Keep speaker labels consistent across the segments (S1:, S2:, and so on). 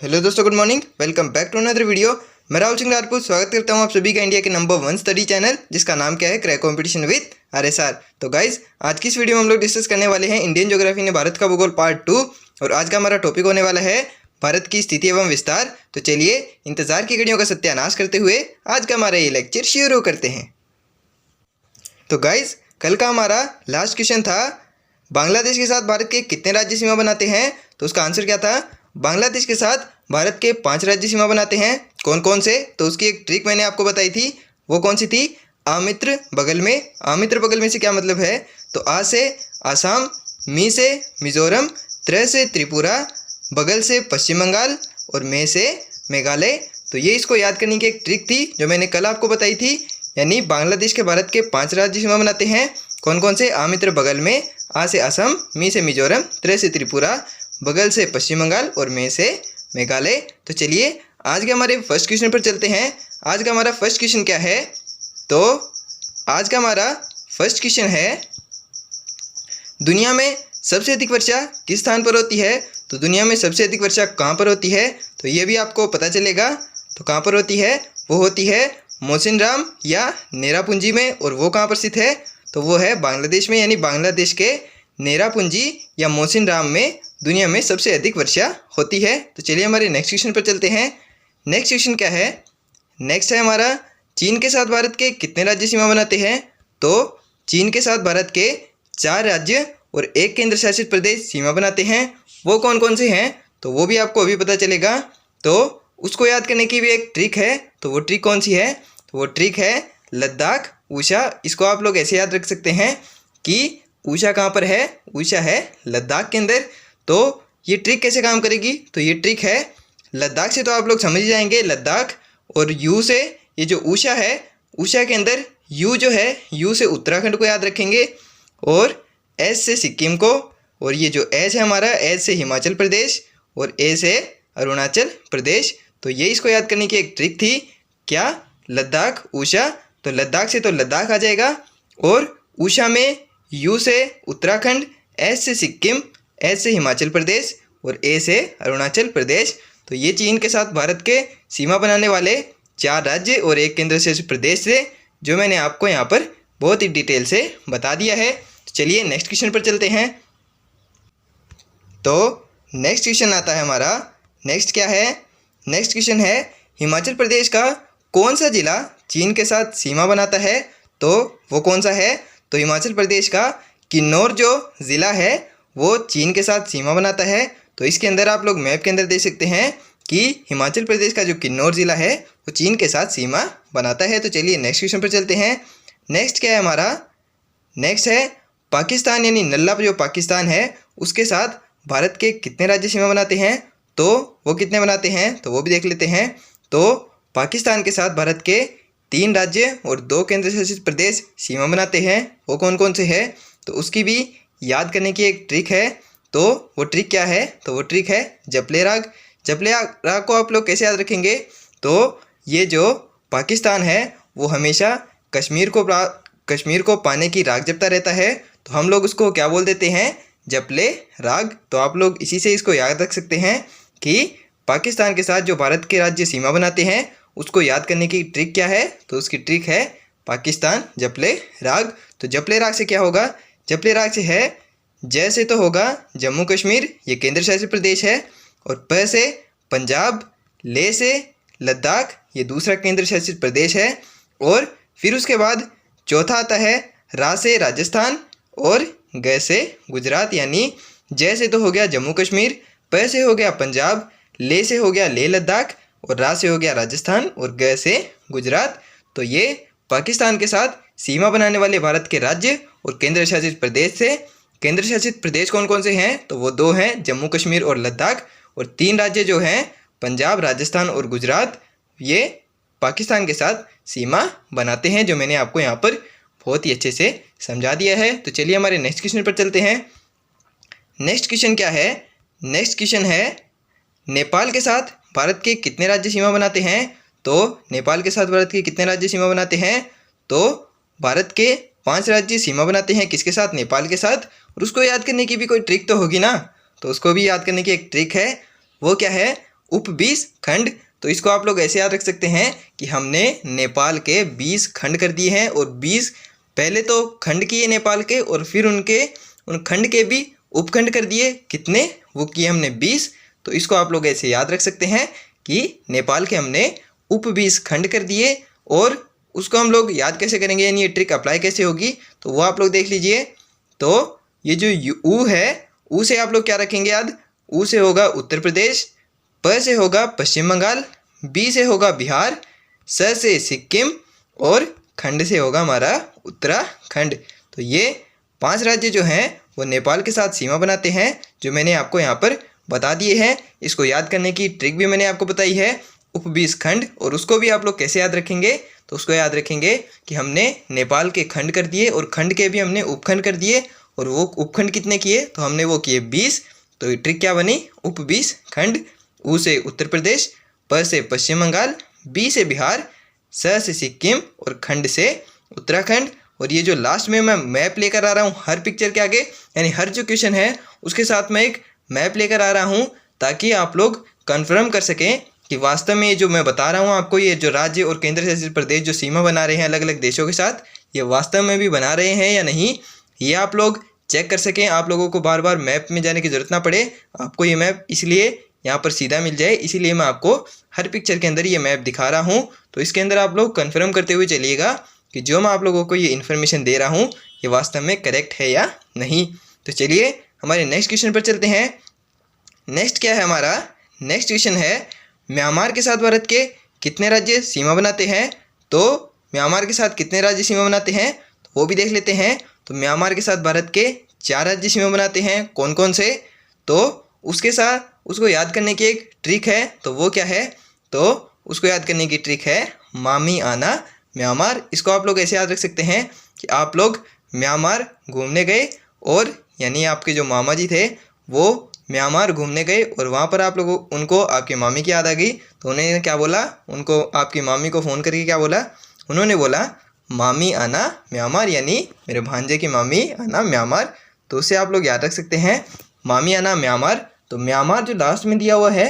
S1: Hello दोस्तों, good morning. Welcome back to another video. मैं राहुल सिंह राजपूत स्वागत करता हूं आप सभी का इंडिया के नंबर 1 स्टडी चैनल, जिसका नाम क्या है, क्रैक कंपटीशन विद आरएसआर। तो गाइज, आज की इस वीडियो में हम लोग डिस्कस करने वाले हैं इंडियन ज्योग्राफी ने भारत का भूगोल पार्ट 2। और आज का हमारा टॉपिक होने वाला है भारत की स्थिति एवं विस्तार। तो चलिए इंतजार की घड़ियों का सत्यानाश करते हुए आज का हमारा ये लेक्चर शुरू करते हैं। तो गाइज, कल का हमारा लास्ट क्वेश्चन था बांग्लादेश के साथ भारत के कितने राज्य सीमा बनाते हैं। तो उसका आंसर क्या था, बांग्लादेश के साथ भारत के 5 राज्य सीमा बनाते हैं। कौन कौन से? तो उसकी एक ट्रिक मैंने आपको बताई थी, वो कौन सी थी? आमित्र बगल में। आमित्र बगल में से क्या मतलब है? तो आ से आसाम, मी से मिजोरम, त्र से त्रिपुरा, बगल से पश्चिम बंगाल और मे से मेघालय। तो ये इसको याद करने की एक ट्रिक थी जो मैंने कल आपको बताई थी। यानी बांग्लादेश के भारत के 5 राज्य सीमा बनाते हैं। कौन कौन से? आमित्र बगल में, आ से असम, मी से मिजोरम, त्र से त्रिपुरा, बगल से पश्चिम बंगाल और मे से मेघालय। तो चलिए आज के हमारे फर्स्ट क्वेश्चन पर चलते हैं। आज का हमारा फर्स्ट क्वेश्चन क्या है? तो आज का हमारा फर्स्ट क्वेश्चन है, दुनिया में सबसे अधिक वर्षा किस स्थान पर होती है? तो दुनिया में सबसे अधिक वर्षा कहाँ पर होती है? तो ये भी आपको पता चलेगा। तो कहाँ पर होती है? वो होती है मौसिनराम या नेरापुंजी में। और वो कहाँ पर स्थित है? तो वो है बांग्लादेश में। यानी बांग्लादेश के नेरापुंजी या मौसिनराम में दुनिया में सबसे अधिक वर्षा होती है। तो चलिए हमारे नेक्स्ट क्वेश्चन पर चलते हैं। नेक्स्ट क्वेश्चन क्या है? नेक्स्ट है हमारा, चीन के साथ भारत के कितने राज्य सीमा बनाते हैं? तो चीन के साथ भारत के 4 राज्य और 1 केंद्र शासित प्रदेश सीमा बनाते हैं। वो कौन कौन से हैं? तो वो भी आपको अभी पता चलेगा। तो उसको याद करने की भी एक ट्रिक है। तो वो ट्रिक कौन सी है? तो वो ट्रिक है लद्दाख, ऊषा। इसको आप लोग ऐसे याद रख सकते हैं कि ऊषा कहाँ पर है? ऊषा है लद्दाख के अंदर। तो ये ट्रिक कैसे काम करेगी? तो ये ट्रिक है लद्दाख से, तो आप लोग समझ जाएंगे लद्दाख। और यू से, ये जो ऊषा है, ऊषा के अंदर यू जो है, यू से उत्तराखंड को याद रखेंगे और एस से सिक्किम को। और ये जो एस है हमारा, एस से हिमाचल प्रदेश और ए से अरुणाचल प्रदेश। तो ये इसको याद करने की एक ट्रिक थी। क्या? लद्दाख, ऊषा। तो लद्दाख से तो लद्दाख आ जाएगा। और ऊषा में यू से उत्तराखंड, एस से सिक्किम, एस से हिमाचल प्रदेश और ए से अरुणाचल प्रदेश। तो ये चीन के साथ भारत के सीमा बनाने वाले 4 राज्य और 1 केंद्र शासित प्रदेश थे, जो मैंने आपको यहाँ पर बहुत ही डिटेल से बता दिया है। तो चलिए नेक्स्ट क्वेश्चन पर चलते हैं। तो नेक्स्ट क्वेश्चन आता है हमारा, नेक्स्ट क्या है? नेक्स्ट क्वेश्चन है, हिमाचल प्रदेश का कौन सा जिला चीन के साथ सीमा बनाता है? तो वो कौन सा है? तो हिमाचल प्रदेश का किन्नौर जो ज़िला है वो चीन के साथ सीमा बनाता है। तो इसके अंदर आप लोग मैप के अंदर देख सकते हैं कि हिमाचल प्रदेश का जो किन्नौर ज़िला है वो चीन के साथ सीमा बनाता है। तो चलिए नेक्स्ट क्वेश्चन पर चलते हैं। नेक्स्ट क्या है हमारा? नेक्स्ट है पाकिस्तान, यानी नल्ला जो पाकिस्तान है उसके साथ भारत के कितने राज्य सीमा बनाते हैं? तो वो कितने बनाते हैं? तो वो भी देख लेते हैं। तो पाकिस्तान के साथ भारत के 3 राज्य और 2 केंद्र शासित प्रदेश सीमा बनाते हैं। वो कौन कौन से है? तो उसकी भी याद करने की एक ट्रिक है। तो वो ट्रिक क्या है? तो वो ट्रिक है जपले राग। जपले राग को आप लोग कैसे याद रखेंगे? तो ये जो पाकिस्तान है वो हमेशा कश्मीर को पाने की राग जपता रहता है। तो हम लोग उसको क्या बोल देते हैं? जपले राग। तो आप लोग इसी से इसको याद रख सकते हैं कि पाकिस्तान के साथ जो भारत के राज्य सीमा बनाते हैं उसको याद करने की ट्रिक क्या है? तो उसकी ट्रिक है पाकिस्तान जपले राग। तो जपले राग से क्या होगा? जपले राग से है, जय से तो होगा जम्मू कश्मीर, ये केंद्र शासित प्रदेश है। और प से पंजाब, ले से लद्दाख, ये दूसरा केंद्र शासित प्रदेश है। और फिर उसके बाद चौथा आता है रा से राजस्थान और ग से गुजरात। यानी जय से तो हो गया जम्मू कश्मीर, प से हो गया पंजाब, ले से हो गया लेह लद्दाख और रा से हो गया राजस्थान और ग से गुजरात। तो ये पाकिस्तान के साथ सीमा बनाने वाले भारत के राज्य और केंद्र शासित प्रदेश थे। केंद्र शासित प्रदेश कौन कौन से हैं? तो वो 2 हैं, जम्मू कश्मीर और लद्दाख। और 3 राज्य जो हैं पंजाब, राजस्थान और गुजरात, ये पाकिस्तान के साथ सीमा बनाते हैं, जो मैंने आपको यहाँ पर बहुत ही अच्छे से समझा दिया है। तो चलिए हमारे नेक्स्ट क्वेश्चन पर चलते हैं। नेक्स्ट क्वेश्चन क्या है? नेक्स्ट क्वेश्चन है, नेपाल के साथ भारत के कितने राज्य सीमा बनाते हैं? तो नेपाल के साथ भारत के कितने राज्य सीमा बनाते हैं? तो भारत के 5 राज्य सीमा बनाते हैं। किसके साथ? नेपाल के साथ। और उसको याद करने की भी कोई ट्रिक तो होगी ना। तो उसको भी याद करने की एक ट्रिक है। वो क्या है? उप 20 खंड। तो इसको आप लोग ऐसे याद रख सकते हैं कि हमने नेपाल के 20 खंड कर दिए हैं और 20 पहले तो खंड किए नेपाल के और फिर उन खंड के भी उपखंड कर दिए। कितने? वो किए हमने 20। तो इसको आप लोग ऐसे याद रख सकते हैं कि नेपाल के हमने उप 20 खंड कर दिए। और उसको हम लोग याद कैसे करेंगे, यानी ये ट्रिक अप्लाई कैसे होगी, तो वो आप लोग देख लीजिए। तो ये जो ऊ है, ऊ से आप लोग क्या रखेंगे याद? ऊ से होगा उत्तर प्रदेश, प से होगा पश्चिम बंगाल, बी से होगा बिहार, स से सिक्किम और खंड से होगा हमारा उत्तराखंड। तो ये 5 राज्य जो हैं वो नेपाल के साथ सीमा बनाते हैं, जो मैंने आपको यहाँ पर बता दिए हैं। इसको याद करने की ट्रिक भी मैंने आपको बताई है, उप 20 खंड। और उसको भी आप लोग कैसे याद रखेंगे, तो उसको याद रखेंगे कि हमने नेपाल के खंड कर दिए और खंड के भी हमने उपखंड कर दिए। और वो उपखंड कितने किए, तो हमने वो किए 20। तो ये ट्रिक क्या बनी? उप 20 खंड। ऊ से उत्तर प्रदेश, प से पश्चिम बंगाल, बी से बिहार, स से सिक्किम और खंड से उत्तराखंड। और ये जो लास्ट में मैं मैप लेकर आ रहा हूँ हर पिक्चर के आगे, यानी हर जो क्वेश्चन है उसके साथ मैं एक मैप लेकर आ रहा हूँ, ताकि आप लोग कंफर्म कर सकें कि वास्तव में ये जो मैं बता रहा हूँ आपको, ये जो राज्य और केंद्र शासित प्रदेश जो सीमा बना रहे हैं अलग अलग देशों के साथ, ये वास्तव में भी बना रहे हैं या नहीं, ये आप लोग चेक कर सकें। आप लोगों को बार बार मैप में जाने की ज़रूरत ना पड़े, आपको ये मैप इसलिए यहाँ पर सीधा मिल जाए, इसीलिए मैं आपको हर पिक्चर के अंदर ये मैप दिखा रहा हूँ। तो इसके अंदर आप लोग कंफर्म करते हुए चलिएगा कि जो मैं आप लोगों को ये इन्फॉर्मेशन दे रहा हूँ ये वास्तव में करेक्ट है या नहीं। तो चलिए हमारे नेक्स्ट क्वेश्चन पर चलते हैं। नेक्स्ट क्या है हमारा? नेक्स्ट क्वेश्चन है, म्यांमार के साथ भारत के कितने राज्य सीमा बनाते हैं? तो म्यांमार के साथ कितने राज्य सीमा बनाते हैं, तो वो भी देख लेते हैं। तो म्यांमार के साथ भारत के 4 राज्य सीमा बनाते हैं। कौन कौन से? तो उसके साथ उसको याद करने की एक ट्रिक है, तो वो क्या है? तो उसको याद करने की ट्रिक है मामी आना म्यांमार। इसको आप लोग ऐसे याद रख सकते हैं कि आप लोग म्यांमार घूमने गए और यानी आपके जो मामा जी थे वो म्यांमार घूमने गए और वहाँ पर आप लोगों उनको आपकी मामी की याद आ गई। तो उन्होंने क्या बोला? उनको आपकी मामी को फ़ोन करके क्या बोला? उन्होंने बोला मामी आना म्यांमार, यानी मेरे भांजे की मामी आना म्यांमार। तो उससे आप लोग याद रख सकते हैं मामी आना म्यांमार। तो म्यांमार जो लास्ट में दिया हुआ है,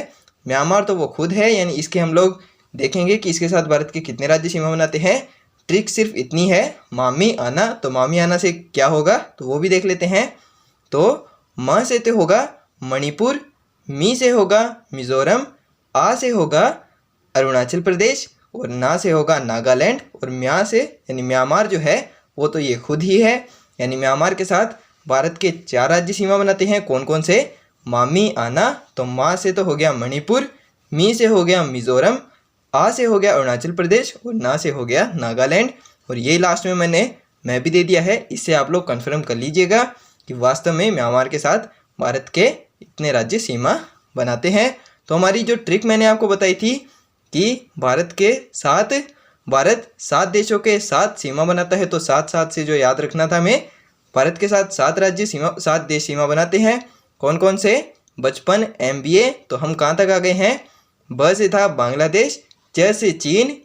S1: म्यांमार तो वो खुद है, यानी इसके हम लोग देखेंगे कि इसके साथ भारत के कितने राज्य सीमा बनाते हैं। ट्रिक सिर्फ इतनी है, मामी आना। तो मामी आना से क्या होगा, तो वो भी देख लेते हैं। तो म से तो होगा मणिपुर, मी से होगा मिज़ोरम, आ से होगा अरुणाचल प्रदेश और ना से होगा नागालैंड और म्या से यानी म्यांमार जो है वो तो ये खुद ही है। यानी म्यांमार के साथ भारत के 4 राज्य सीमा बनाते हैं। कौन कौन से? मामी आना। तो माँ से तो हो गया मणिपुर, मी से हो गया मिज़ोरम, आ से हो गया अरुणाचल प्रदेश और ना से हो गया नागालैंड। और ये लास्ट में मैं भी दे दिया है। इससे आप लोग कंफर्म कर लीजिएगा कि वास्तव में म्यांमार के साथ भारत के इतने राज्य सीमा बनाते हैं। तो हमारी जो ट्रिक मैंने आपको बताई थी कि भारत 7 देशों के साथ सीमा बनाता है, तो 7 से जो याद रखना था हमें, भारत के साथ 7 देश सीमा बनाते हैं। कौन कौन से? बचपन MBA। तो हम कहाँ तक आ गए हैं? ब से था बांग्लादेश, च से चीन,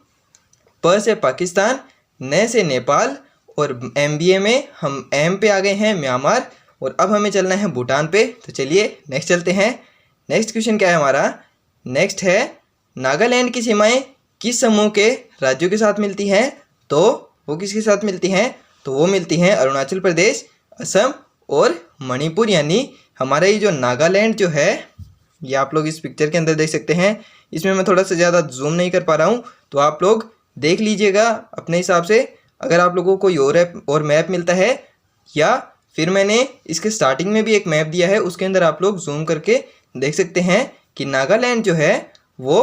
S1: प से पाकिस्तान, न से नेपाल और MBA में हम M पे आ गए हैं म्यांमार। और अब हमें चलना है भूटान पे। तो चलिए नेक्स्ट चलते हैं। नेक्स्ट क्वेश्चन क्या है हमारा? नेक्स्ट है, नागालैंड की सीमाएं किस समूह के राज्यों के साथ मिलती हैं? तो वो किसके साथ मिलती हैं? तो वो मिलती हैं अरुणाचल प्रदेश, असम और मणिपुर। यानी हमारा ये जो नागालैंड जो है, ये आप लोग इस पिक्चर के अंदर देख सकते हैं। इसमें मैं थोड़ा सा ज़्यादा जूम नहीं कर पा रहा हूँ, तो आप लोग देख लीजिएगा अपने हिसाब से। अगर आप लोगों को कोई और मैप मिलता है, या फिर मैंने इसके स्टार्टिंग में भी एक मैप दिया है, उसके अंदर आप लोग जूम करके देख सकते हैं कि नागालैंड जो है वो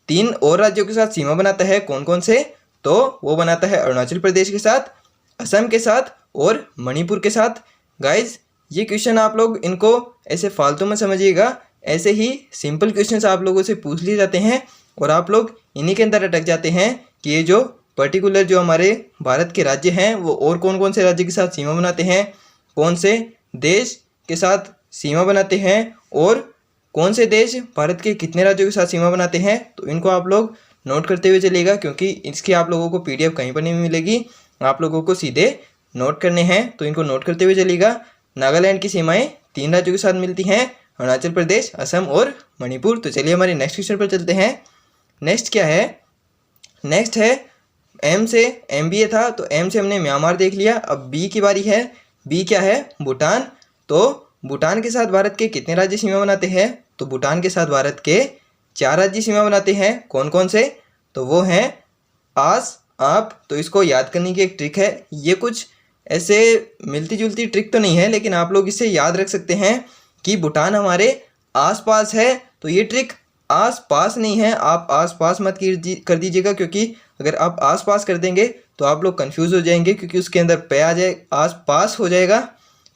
S1: 3 और राज्यों के साथ सीमा बनाता है। कौन कौन से? तो वो बनाता है अरुणाचल प्रदेश के साथ, असम के साथ और मणिपुर के साथ। गाइज ये क्वेश्चन आप लोग इनको ऐसे फालतू में समझिएगा, ऐसे ही सिंपल क्वेश्चंस आप लोगों से पूछ लिए जाते हैं और आप लोग इन्हीं के अंदर अटक जाते हैं कि ये जो पर्टिकुलर जो हमारे भारत के राज्य हैं वो और कौन कौन से राज्य के साथ सीमा बनाते हैं, कौन से देश के साथ सीमा बनाते हैं और कौन से देश भारत के कितने राज्यों के साथ सीमा बनाते हैं। तो इनको आप लोग नोट करते हुए चलिएगा, क्योंकि इसकी आप लोगों को PDF कहीं पर नहीं मिलेगी, आप लोगों को सीधे नोट करने हैं। तो इनको नोट करते हुए चलिएगा। नागालैंड की सीमाएं 3 राज्यों के साथ मिलती हैं, अरुणाचल प्रदेश, असम और मणिपुर। तो चलिए हमारे नेक्स्ट क्वेश्चन पर चलते हैं। नेक्स्ट क्या है, नेक्स्ट है एम से MBA था, तो एम से हमने म्यांमार देख लिया। अब बी की बारी है। बी क्या है, भूटान। तो भूटान के साथ भारत के कितने राज्य सीमा बनाते हैं, तो भूटान के साथ भारत के 4 राज्य सीमा बनाते हैं। कौन कौन से, तो वो हैं आस, आप। तो इसको याद करने की एक ट्रिक है, ये कुछ ऐसे मिलती जुलती ट्रिक तो नहीं है, लेकिन आप लोग इसे याद रख सकते हैं कि भूटान हमारे आसपास है। तो ये ट्रिक आस पास नहीं है, आप आस पास मत कर दीजिएगा, क्योंकि अगर आप आस पास कर देंगे तो आप लोग कंफ्यूज हो जाएंगे, क्योंकि उसके अंदर पे आ जाए, आस पास हो जाएगा।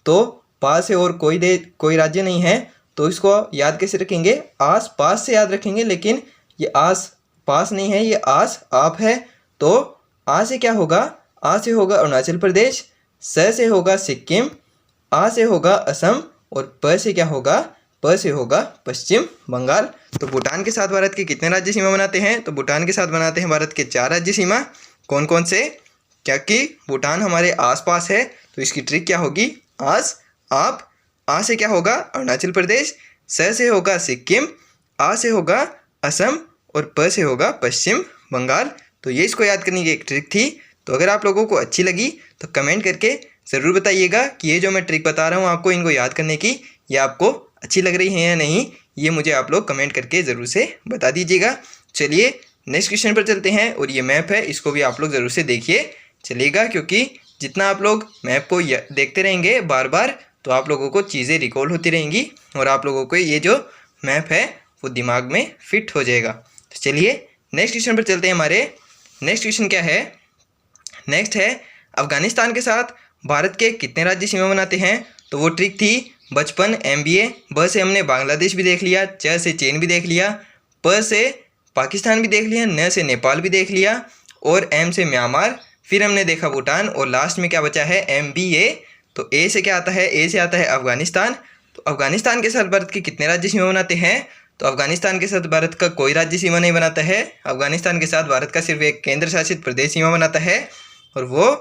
S1: तो पास है और कोई राज्य नहीं है, तो इसको याद कैसे रखेंगे, आस पास से याद रखेंगे। लेकिन ये आस पास नहीं है, ये आस आप है। तो आ से क्या होगा, आ से होगा अरुणाचल प्रदेश, स से होगा सिक्किम, आ से होगा असम और प से क्या होगा, प से होगा पश्चिम बंगाल। तो भूटान के साथ भारत के कितने राज्य सीमा बनाते हैं, तो भूटान के साथ बनाते हैं भारत के 4 राज्य सीमा। कौन कौन से, क्या कि भूटान हमारे आसपास है, तो इसकी ट्रिक क्या होगी, आस आप। आ से क्या होगा अरुणाचल प्रदेश, स से होगा सिक्किम, आ से होगा असम और प से होगा पश्चिम बंगाल। तो ये इसको याद करने की एक ट्रिक थी। तो अगर आप लोगों को अच्छी लगी तो कमेंट करके ज़रूर बताइएगा कि ये जो मैं ट्रिक बता रहा हूँ आपको इनको याद करने की, ये आपको अच्छी लग रही है या नहीं, ये मुझे आप लोग कमेंट करके ज़रूर से बता दीजिएगा। चलिए नेक्स्ट क्वेश्चन पर चलते हैं, और ये मैप है, इसको भी आप लोग ज़रूर से देखिए चलिएगा, क्योंकि जितना आप लोग मैप को देखते रहेंगे बार बार, तो आप लोगों को चीज़ें रिकॉल होती रहेंगी और आप लोगों को ये जो मैप है वो दिमाग में फिट हो जाएगा। तो चलिए नेक्स्ट क्वेश्चन पर चलते हैं। हमारे नेक्स्ट क्वेश्चन क्या है, नेक्स्ट है अफगानिस्तान के साथ भारत के कितने राज्य सीमा बनाते हैं। तो वो ट्रिक थी बचपन MBA। ब से हमने बांग्लादेश भी देख लिया, च से चीन भी देख लिया, प से पाकिस्तान भी देख लिया, न से नेपाल भी देख लिया, और M से म्यांमार, फिर हमने देखा भूटान, और लास्ट में क्या बचा है MBA। तो ए से क्या आता है, ए से आता है अफगानिस्तान। तो अफगानिस्तान के साथ भारत के कितने राज्य सीमा बनाते हैं, तो अफगानिस्तान के साथ भारत का कोई राज्य सीमा नहीं बनाता है। अफगानिस्तान के साथ भारत का सिर्फ एक केंद्र शासित प्रदेश सीमा बनाता है, और वो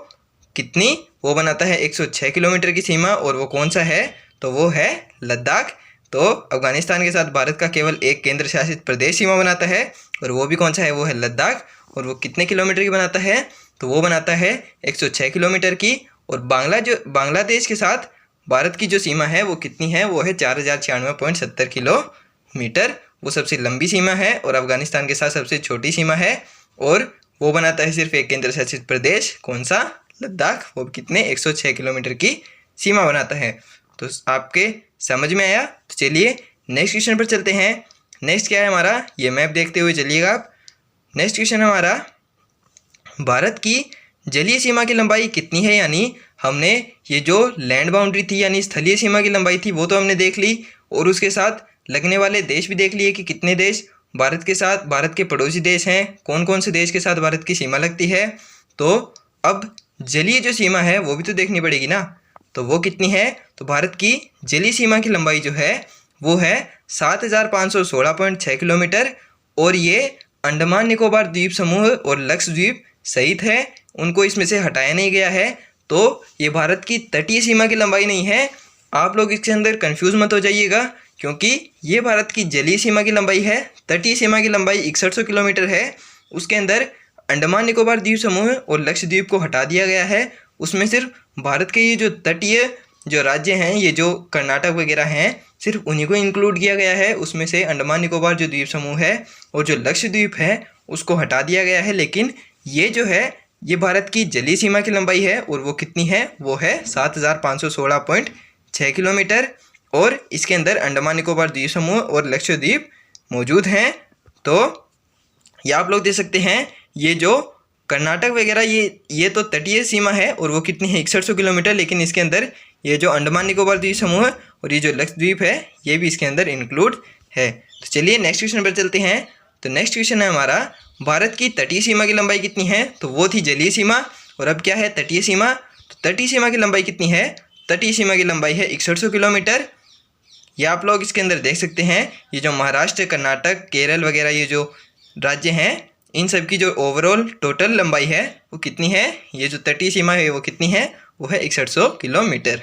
S1: कितनी, वो बनाता है 106 किलोमीटर की सीमा, और वो कौन सा है, तो वो है लद्दाख। तो अफगानिस्तान के साथ भारत का केवल एक केंद्र शासित प्रदेश सीमा बनाता है, और वो भी कौन सा है, वो है लद्दाख। और वो कितने किलोमीटर की बनाता है, तो वो बनाता है 106 किलोमीटर की। और बांग्लादेश के साथ भारत की जो सीमा है वो कितनी है, वो है 4096.70 किलोमीटर। वो सबसे लंबी सीमा है, और अफगानिस्तान के साथ सबसे छोटी सीमा है, और वो बनाता है सिर्फ एक केंद्र शासित प्रदेश, कौन सा, लद्दाख। वो कितने, 106 किलोमीटर की सीमा बनाता है। तो आपके समझ में आया। तो चलिए नेक्स्ट क्वेश्चन पर चलते हैं। नेक्स्ट क्या है हमारा, ये मैप देखते हुए चलिएगा आप। नेक्स्ट क्वेश्चन हमारा, भारत की जलीय सीमा की लंबाई कितनी है, यानी हमने ये जो लैंड बाउंड्री थी यानी स्थलीय सीमा की लंबाई थी वो तो हमने देख ली, और उसके साथ लगने वाले देश भी देख लिए कि कितने देश भारत के साथ, भारत के पड़ोसी देश हैं, कौन कौन से देश के साथ भारत की सीमा लगती है। तो अब जलीय जो सीमा है वो भी तो देखनी पड़ेगी ना, तो वो कितनी है, तो भारत की जलीय सीमा की लंबाई जो है वो है 7516.6 किलोमीटर, और ये अंडमान निकोबार द्वीप समूह और लक्षद्वीप सहित है, उनको इसमें से हटाया नहीं गया है। तो ये भारत की तटीय सीमा की लंबाई नहीं है, आप लोग इसके अंदर कंफ्यूज मत हो जाइएगा, क्योंकि ये भारत की जलीय सीमा की लंबाई है। तटीय सीमा की लंबाई 6100 किलोमीटर है, उसके अंदर अंडमान निकोबार द्वीप समूह और लक्षद्वीप को हटा दिया गया है। उसमें सिर्फ भारत के ये जो तटीय जो राज्य हैं, ये जो कर्नाटक वगैरह हैं, सिर्फ उन्हीं को इंक्लूड किया गया है। उसमें से अंडमान निकोबार जो द्वीप समूह है और जो लक्षद्वीप है उसको हटा दिया गया है, लेकिन ये जो है ये भारत की जलीय सीमा की लंबाई है, और वो कितनी है, वो है 7516.6 किलोमीटर, और इसके अंदर अंडमान निकोबार द्वीप समूह और लक्षद्वीप मौजूद हैं। तो ये आप लोग देख सकते हैं, ये जो कर्नाटक वगैरह ये तो तटीय सीमा है, और वो कितनी है 6100 किलोमीटर, लेकिन इसके अंदर ये जो अंडमान निकोबार द्वीप समूह और ये जो लक्षद्वीप है ये भी इसके अंदर इंक्लूड है। तो चलिए नेक्स्ट क्वेश्चन पर चलते हैं। तो नेक्स्ट क्वेश्चन है हमारा, भारत की तटीय सीमा की लंबाई कितनी है, तो वो थी जलीय सीमा, और अब क्या है, तटीय सीमा। तो तटीय सीमा की लंबाई कितनी है, तटीय सीमा की लंबाई है 6100 किलोमीटर। ये आप लोग इसके अंदर देख सकते हैं, ये जो महाराष्ट्र, कर्नाटक, केरल वगैरह ये जो राज्य हैं, इन सब की जो ओवरऑल टोटल लंबाई है वो कितनी है, ये जो तटीय सीमा है वो कितनी है, वो है 6100 किलोमीटर।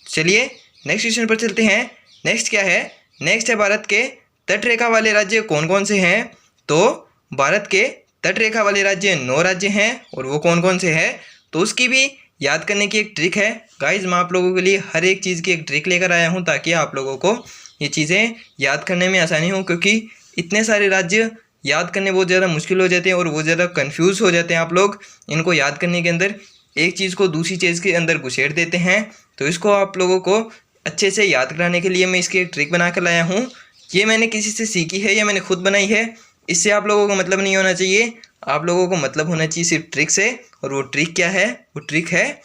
S1: चलिए नेक्स्ट क्वेश्चन पर चलते हैं। नेक्स्ट क्या है, नेक्स्ट है भारत के तटरेखा वाले राज्य कौन कौन से हैं। तो भारत के तटरेखा वाले राज्य 9 राज्य हैं और वो कौन कौन से हैं तो उसकी भी याद करने की एक ट्रिक है। गाइज मैं आप लोगों के लिए हर एक चीज़ की एक ट्रिक लेकर आया हूँ ताकि आप लोगों को ये चीज़ें याद करने में आसानी हो, क्योंकि इतने सारे राज्य याद करने बहुत ज़्यादा मुश्किल हो जाते हैं और बहुत ज़्यादा कंफ्यूज हो जाते हैं आप लोग इनको याद करने के अंदर, एक चीज़ को दूसरी चीज़ के अंदर घुसेड़ देते हैं। तो इसको आप लोगों को अच्छे से याद कराने के लिए मैं इसकी एक ट्रिक बना कर लाया हूँ। ये मैंने किसी से सीखी है या मैंने खुद बनाई है, इससे आप लोगों को मतलब नहीं होना चाहिए, आप लोगों को मतलब होना चाहिए सिर्फ ट्रिक से। और वो ट्रिक क्या है, वो ट्रिक है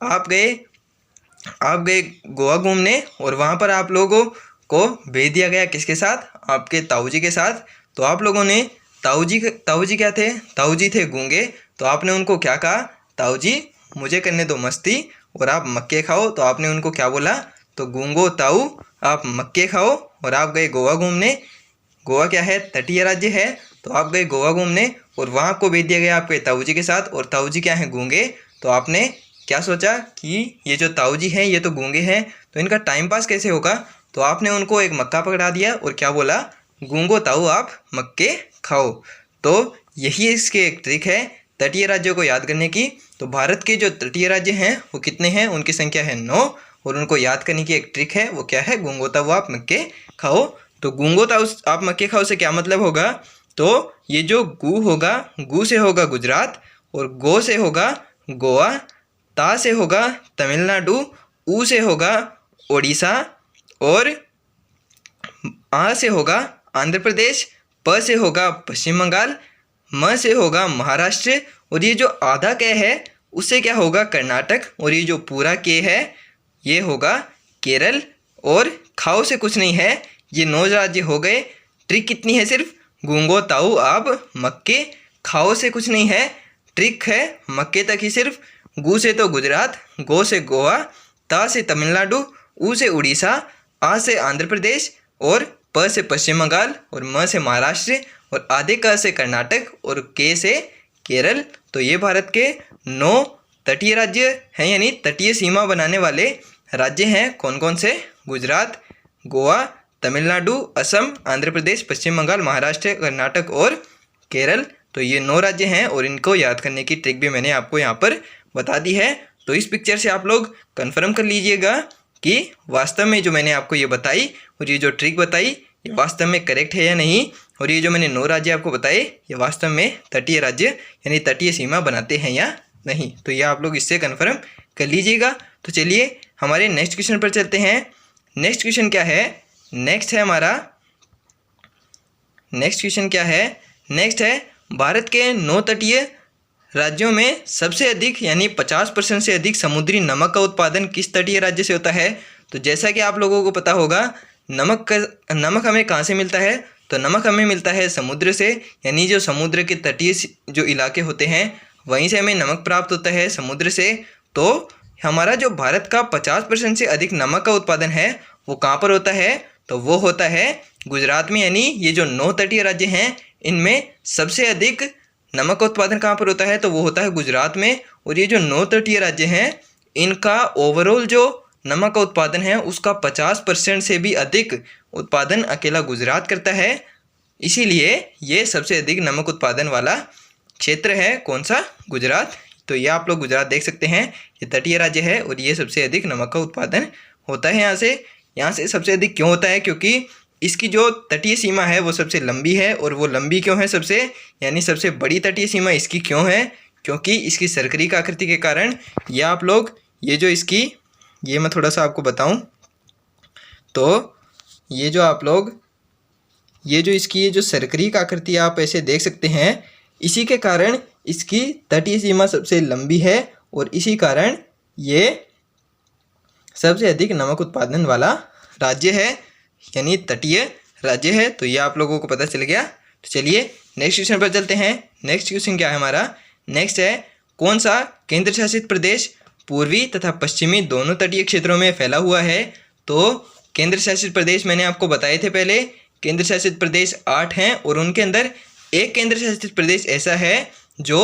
S1: आप गए गोवा घूमने और वहाँ पर आप लोगों को भेज दिया गया किसके साथ, आपके ताऊ जी के साथ। तो आप लोगों ने ताऊ जी क्या थे, ताऊ जी थे गूंगे। तो आपने उनको क्या कहा, ताऊ जी मुझे करने दो मस्ती और आप मक्के खाओ। तो आपने उनको क्या बोला, तो गूंगो ताऊ आप मक्के खाओ। और आप गए गोवा घूमने, गोवा क्या है, तटीय राज्य है। तो आप गए गोवा घूमने और वहाँ आपको भेज दिया गया आपके ताऊ जी के साथ, और ताऊ जी क्या हैं, गूंगे। तो आपने क्या सोचा कि ये जो ताऊ जी हैं ये तो गूंगे हैं, तो इनका टाइम पास कैसे होगा। तो आपने उनको एक मक्का पकड़ा दिया और क्या बोला, गूंगो ताऊ आप मक्के खाओ। तो यही इसकी एक ट्रिक है तटीय राज्यों को याद करने की। तो भारत के जो तटीय राज्य हैं वो कितने हैं, उनकी संख्या है 9 और उनको याद करने की एक ट्रिक है, वो क्या है, गूंगो ताऊ आप मक्के खाओ। तो गूंगो ताऊ आप मक्के खाओ से क्या मतलब होगा, तो ये जो गू होगा, गू से होगा गुजरात, और गो से होगा गोवा, ता से होगा तमिलनाडु, ऊ से होगा ओडिशा, और आ से होगा आंध्र प्रदेश, प से होगा पश्चिम बंगाल, म से होगा महाराष्ट्र, और ये जो आधा के है उससे क्या होगा, कर्नाटक, और ये जो पूरा के है ये होगा केरल, और खाओ से कुछ नहीं है। ये 9 राज्य हो गए। ट्रिक कितनी है, सिर्फ गूंगो ताऊ आप मक्के खाओ से कुछ नहीं है, ट्रिक है मक्के तक ही सिर्फ। गू से तो गुजरात, गो से गोवा, ता से तमिलनाडु, ऊ से उड़ीसा, आ से आंध्र प्रदेश, और प से पश्चिम बंगाल, और म से महाराष्ट्र, और आधे क से कर्नाटक, और के से केरल। तो ये भारत के 9 तटीय राज्य हैं, यानी तटीय सीमा बनाने वाले राज्य हैं। कौन कौन से, गुजरात, गोवा, तमिलनाडु, असम, आंध्र प्रदेश, पश्चिम बंगाल, महाराष्ट्र, कर्नाटक और केरल। तो ये 9 राज्य हैं और इनको याद करने की ट्रिक भी मैंने आपको यहाँ पर बता दी है। तो इस पिक्चर से आप लोग कंफर्म कर लीजिएगा कि वास्तव में जो मैंने आपको ये बताई और ये जो ट्रिक बताई ये वास्तव में करेक्ट है या नहीं, और ये जो मैंने 9 राज्य आपको बताए ये वास्तव में तटीय राज्य यानी तटीय सीमा बनाते हैं या नहीं। तो ये आप लोग इससे कन्फर्म कर लीजिएगा। तो चलिए हमारे नेक्स्ट क्वेश्चन पर चलते हैं। नेक्स्ट क्वेश्चन क्या है, नेक्स्ट क्वेश्चन क्या है, नेक्स्ट है भारत के 9 तटीय राज्यों में सबसे अधिक यानी 50% से अधिक समुद्री नमक का उत्पादन किस तटीय राज्य से होता है। तो जैसा कि आप लोगों को पता होगा नमक हमें कहाँ से मिलता है, तो नमक हमें मिलता है समुद्र से, यानी जो समुद्र के तटीय जो इलाके होते हैं वहीं से हमें नमक प्राप्त होता है, समुद्र से। तो हमारा जो भारत का 50% से अधिक नमक का उत्पादन है वो कहाँ पर होता है, तो वो होता है गुजरात में। यानी ये जो 9 तटीय राज्य हैं इनमें सबसे अधिक नमक का उत्पादन कहाँ पर होता है, तो वो होता है गुजरात में। और ये जो 9 तटीय राज्य हैं इनका ओवरऑल जो नमक का उत्पादन है उसका 50% से भी अधिक उत्पादन अकेला गुजरात करता है। इसीलिए ये सबसे अधिक नमक उत्पादन वाला क्षेत्र है, कौन सा, गुजरात। तो ये आप लोग गुजरात देख सकते हैं, ये तटीय राज्य है और ये सबसे अधिक नमक का उत्पादन होता है यहाँ से सबसे अधिक क्यों होता है, क्योंकि इसकी जो तटीय सीमा है वो सबसे लंबी है। और वो लंबी क्यों है सबसे, यानी सबसे बड़ी तटीय सीमा इसकी क्यों है, क्योंकि इसकी सर्करी आकृति के कारण। ये आप लोग ये मैं थोड़ा सा आपको बताऊं तो ये जो इसकी सर्करी आकृति आप ऐसे देख सकते हैं, इसी के कारण इसकी तटीय सीमा सबसे लंबी है और इसी कारण ये सबसे अधिक नमक उत्पादन वाला राज्य है, यानी तटीय राज्य है। तो ये आप लोगों को पता चल गया। तो चलिए नेक्स्ट क्वेश्चन पर चलते हैं। नेक्स्ट क्वेश्चन क्या है हमारा, नेक्स्ट है कौन सा केंद्र शासित प्रदेश पूर्वी तथा पश्चिमी दोनों तटीय क्षेत्रों में फैला हुआ है। तो केंद्र शासित प्रदेश मैंने आपको बताए थे पहले, केंद्र शासित प्रदेश 8 हैं और उनके अंदर एक केंद्र शासित प्रदेश ऐसा है जो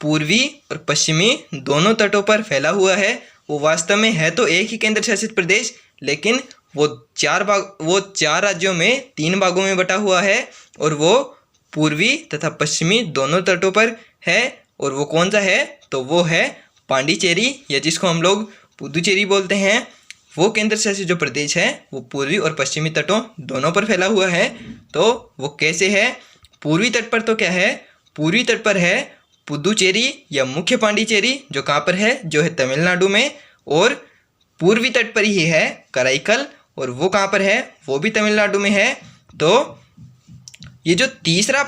S1: पूर्वी और पश्चिमी दोनों तटों पर फैला हुआ है। वो वास्तव में है तो एक ही केंद्र शासित प्रदेश, लेकिन वो 4 राज्यों में 3 भागों में बटा हुआ है और वो पूर्वी तथा पश्चिमी दोनों तटों पर है। और वो कौन सा है? तो वो है पांडिचेरी, या जिसको हम लोग पुदुचेरी बोलते हैं। वो केंद्र शासित जो प्रदेश है वो पूर्वी और पश्चिमी तटों दोनों पर फैला हुआ है। तो वो कैसे है? पूर्वी तट पर तो क्या है? पूर्वी तट पर है पुदुचेरी या मुख्य पांडिचेरी, जो कहाँ पर है? जो है तमिलनाडु में। और पूर्वी तट पर ही है कराईकल, और वो कहाँ पर है? वो भी तमिलनाडु में है। तो ये जो तीसरा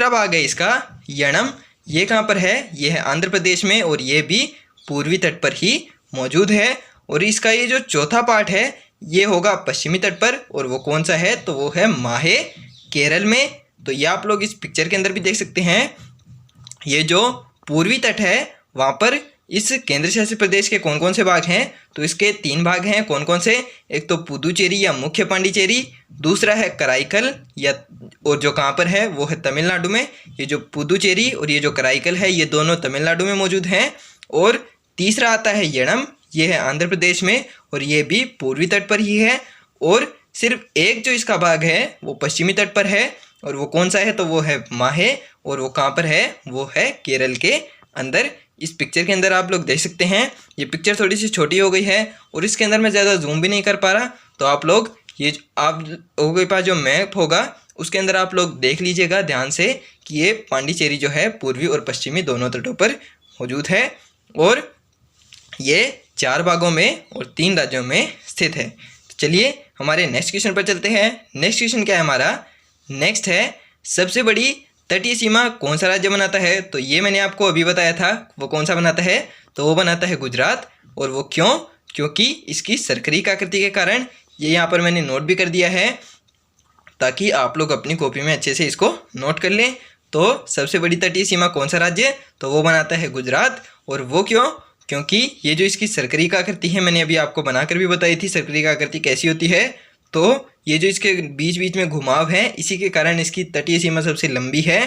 S1: भाग है इसका, यणम, ये कहाँ पर है? ये है आंध्र प्रदेश में, और ये भी पूर्वी तट पर ही मौजूद है। और इसका ये जो चौथा पार्ट है ये होगा पश्चिमी तट पर, और वो कौन सा है? तो वो है माहे, केरल में। तो ये आप लोग इस पिक्चर के अंदर भी देख सकते हैं। ये जो पूर्वी तट है वहाँ पर इस केंद्र शासित प्रदेश के कौन कौन से भाग हैं? तो इसके 3 भाग हैं। कौन कौन से? एक तो पुदुचेरी या मुख्य पांडिचेरी, दूसरा है कराईकल, या और जो कहाँ पर है वो है तमिलनाडु में। ये जो पुदुचेरी और ये जो कराईकल है ये दोनों तमिलनाडु में मौजूद हैं। और तीसरा आता है यणम, ये है आंध्र प्रदेश में, और ये भी पूर्वी तट पर ही है। और सिर्फ एक जो इसका भाग है वो पश्चिमी तट पर है, और वो कौन सा है? तो वो है माहे, और वो कहाँ पर है? वो है केरल के अंदर। इस पिक्चर के अंदर आप लोग देख सकते हैं। ये पिक्चर थोड़ी सी छोटी हो गई है और इसके अंदर मैं ज़्यादा जूम भी नहीं कर पा रहा, तो आप लोग ये आप लोगों के पास जो मैप होगा उसके अंदर आप लोग देख लीजिएगा ध्यान से कि ये पांडिचेरी जो है पूर्वी और पश्चिमी दोनों तटों पर मौजूद है, और ये 4 भागों में और 3 राज्यों में स्थित है। तो चलिए हमारे नेक्स्ट क्वेश्चन पर चलते हैं। नेक्स्ट क्वेश्चन क्या है हमारा? नेक्स्ट है सबसे बड़ी तटीय सीमा कौन सा राज्य बनाता है? तो ये मैंने आपको अभी बताया था। वो कौन सा बनाता है? तो वो बनाता है गुजरात। और वो क्यों? क्योंकि इसकी सर्करिक आकृति के कारण। ये यहाँ पर मैंने नोट भी कर दिया है ताकि आप लोग अपनी कॉपी में अच्छे से इसको नोट कर लें। तो सबसे बड़ी तटीय सीमा कौन सा राज्य? तो वो बनाता है गुजरात। और वो क्यों? क्योंकि ये जो इसकी सर्करिक आकृति है मैंने अभी आपको बनाकर भी बताई थी सर्करिक आकृति कैसी होती है। तो ये जो इसके बीच बीच में घुमाव है इसी के कारण इसकी तटीय सीमा सबसे लंबी है।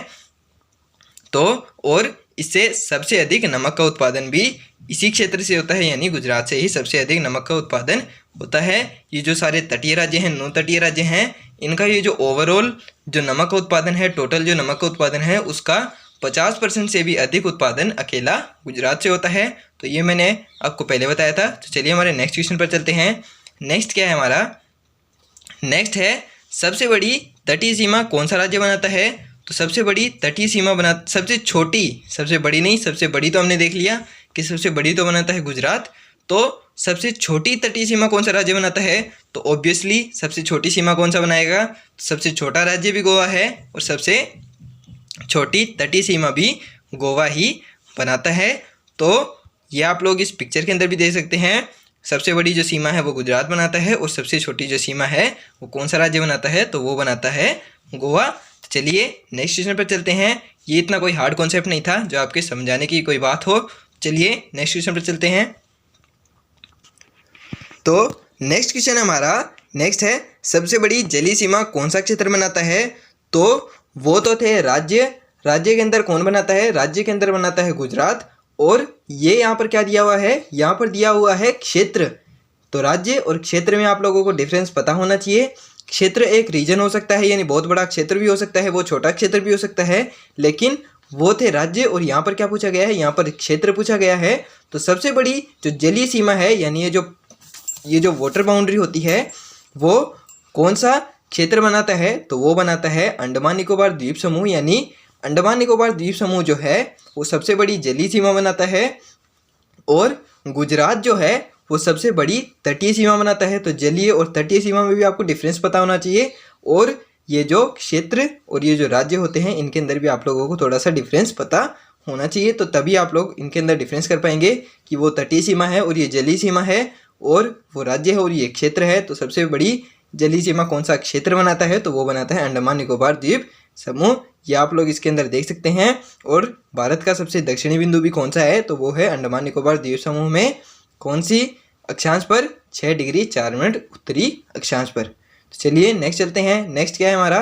S1: तो और इससे सबसे अधिक नमक का उत्पादन भी इसी क्षेत्र से होता है, यानी गुजरात से ही सबसे अधिक नमक का उत्पादन होता है। ये जो सारे तटीय राज्य हैं, 9 तटीय राज्य हैं, इनका ये जो ओवरऑल जो नमक का उत्पादन है, टोटल जो नमक का उत्पादन है उसका 50% से भी अधिक उत्पादन अकेला गुजरात से होता है। तो ये मैंने आपको पहले बताया था। तो चलिए हमारे नेक्स्ट क्वेश्चन पर चलते हैं। नेक्स्ट क्या है हमारा? नेक्स्ट है सबसे बड़ी तटीय सीमा कौन सा राज्य बनाता है? तो सबसे बड़ी तटीय सीमा सबसे छोटी, सबसे बड़ी नहीं, सबसे बड़ी तो हमने देख लिया कि सबसे बड़ी तो बनाता है गुजरात। तो सबसे छोटी तटीय सीमा कौन सा राज्य बनाता है? तो ऑब्वियसली सबसे छोटी सीमा कौन सा बनाएगा? तो सबसे छोटा राज्य भी गोवा है और सबसे छोटी तटीय सीमा भी गोवा ही बनाता है। तो ये आप लोग इस पिक्चर के अंदर भी देख सकते हैं। सबसे बड़ी जो सीमा है वो गुजरात बनाता है और सबसे छोटी जो सीमा है वो कौन सा राज्य बनाता है? तो वो बनाता है गोवा। तो चलिए नेक्स्ट क्वेश्चन पर चलते हैं। ये इतना कोई हार्ड कॉन्सेप्ट नहीं था जो आपके समझाने की कोई बात हो। चलिए नेक्स्ट क्वेश्चन पर चलते हैं। तो नेक्स्ट क्वेश्चन हमारा नेक्स्ट है सबसे बड़ी जलीय सीमा कौन सा क्षेत्र बनाता है? तो वो तो थे राज्य के अंदर कौन बनाता है? राज्य के अंदर बनाता है गुजरात। और ये यहाँ पर क्या दिया हुआ है? यहाँ पर दिया हुआ है क्षेत्र। तो राज्य और क्षेत्र में आप लोगों को डिफरेंस पता होना चाहिए। क्षेत्र एक रीजन हो सकता है, यानी बहुत बड़ा क्षेत्र भी हो सकता है, वो छोटा क्षेत्र भी हो सकता है, लेकिन वो थे राज्य। और यहाँ पर क्या पूछा गया है? यहाँ पर क्षेत्र पूछा गया है। तो सबसे बड़ी जो जलीय सीमा है, यानी ये जो वाटर बाउंड्री होती है वो कौन सा क्षेत्र बनाता है? तो वो बनाता है अंडमान निकोबार द्वीप समूह, यानी अंडमान निकोबार द्वीप समूह जो है वो सबसे बड़ी जलीय सीमा बनाता है। और गुजरात जो है वो सबसे बड़ी तटीय सीमा बनाता है। तो जलीय और तटीय सीमा में भी आपको डिफरेंस पता होना चाहिए। और ये जो क्षेत्र और ये जो राज्य होते हैं इनके अंदर भी आप लोगों को थोड़ा सा डिफरेंस पता होना चाहिए। तो तभी आप लोग इनके अंदर डिफरेंस कर पाएंगे कि वो तटीय सीमा है और ये जलीय सीमा है, और वो राज्य है और ये क्षेत्र है। तो सबसे बड़ी जलीय सीमा कौन सा क्षेत्र बनाता है? तो वो बनाता है अंडमान निकोबार द्वीप समूह। ये आप लोग इसके अंदर देख सकते हैं। और भारत का सबसे दक्षिणी बिंदु भी कौन सा है? तो वो है अंडमान निकोबार द्वीप समूह में कौन सी अक्षांश पर? 6 डिग्री 4 मिनट उत्तरी अक्षांश पर। तो चलिए नेक्स्ट चलते हैं। नेक्स्ट क्या है हमारा?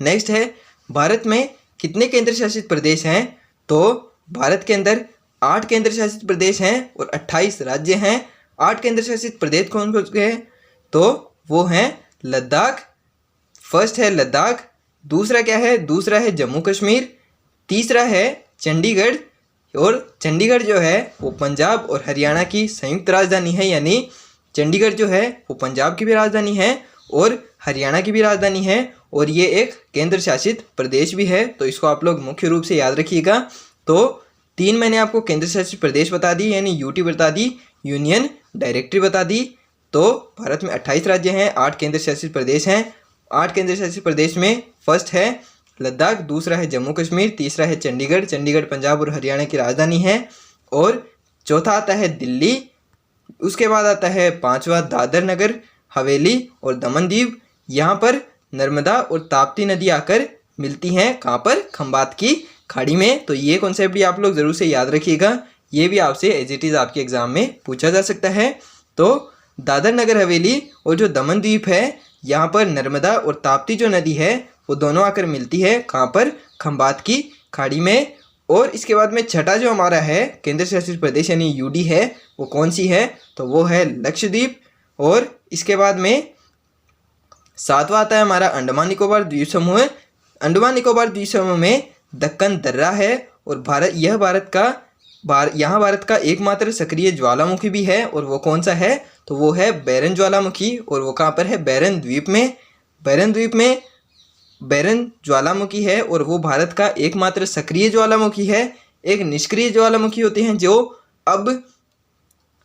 S1: नेक्स्ट है भारत में कितने केंद्र शासित प्रदेश हैं? तो भारत के अंदर 8 केंद्र शासित प्रदेश हैं और 28 राज्य हैं। 8 केंद्र शासित प्रदेश कौन कौन से हैं? तो वो हैं लद्दाख। फर्स्ट है लद्दाख, दूसरा क्या है, दूसरा है जम्मू कश्मीर, तीसरा है चंडीगढ़। और चंडीगढ़ जो है वो पंजाब और हरियाणा की संयुक्त राजधानी है, यानी चंडीगढ़ जो है वो पंजाब की भी राजधानी है और हरियाणा की भी राजधानी है और ये एक केंद्र शासित प्रदेश भी है। तो इसको आप लोग मुख्य रूप से याद रखिएगा। तो 3 मैंने आपको केंद्र शासित प्रदेश बता दी, यानी यूटी बता दी, यूनियन डायरेक्टरी बता दी। तो भारत में 28 राज्य हैं, 8 केंद्र शासित प्रदेश हैं। 8 केंद्र शासित प्रदेश में फर्स्ट है लद्दाख, दूसरा है जम्मू कश्मीर, तीसरा है चंडीगढ़, चंडीगढ़ पंजाब और हरियाणा की राजधानी है, और चौथा आता है दिल्ली। उसके बाद आता है 5वां दादर नगर हवेली और दमन दीव। यहाँ पर नर्मदा और ताप्ती नदी आकर मिलती हैं, कहाँ पर, खंबात की खाड़ी में। तो ये कॉन्सेप्ट भी आप लोग ज़रूर से याद रखिएगा, ये भी आपसे एज इट इज़ आपके एग्जाम में पूछा जा सकता है। तो दादर नगर हवेली और जो दमन द्वीप है, यहाँ पर नर्मदा और ताप्ती जो नदी है वो दोनों आकर मिलती है, कहाँ पर, खंबात की खाड़ी में। और इसके बाद में छठा जो हमारा है केंद्र शासित प्रदेश यानी यूडी है, वो कौन सी है, तो वो है लक्षद्वीप। और इसके बाद में 7वां आता है हमारा अंडमान निकोबार द्वीप समूह। अंडमान निकोबार द्वीप समूह में दक्कन दर्रा है और यहाँ भारत का एकमात्र सक्रिय ज्वालामुखी भी है, और वो कौन सा है, तो वो है बैरन ज्वालामुखी। और वो कहाँ पर है, बैरन द्वीप में। बैरन द्वीप में बैरन ज्वालामुखी है और वो भारत का एकमात्र सक्रिय ज्वालामुखी है। एक निष्क्रिय ज्वालामुखी होते हैं जो अब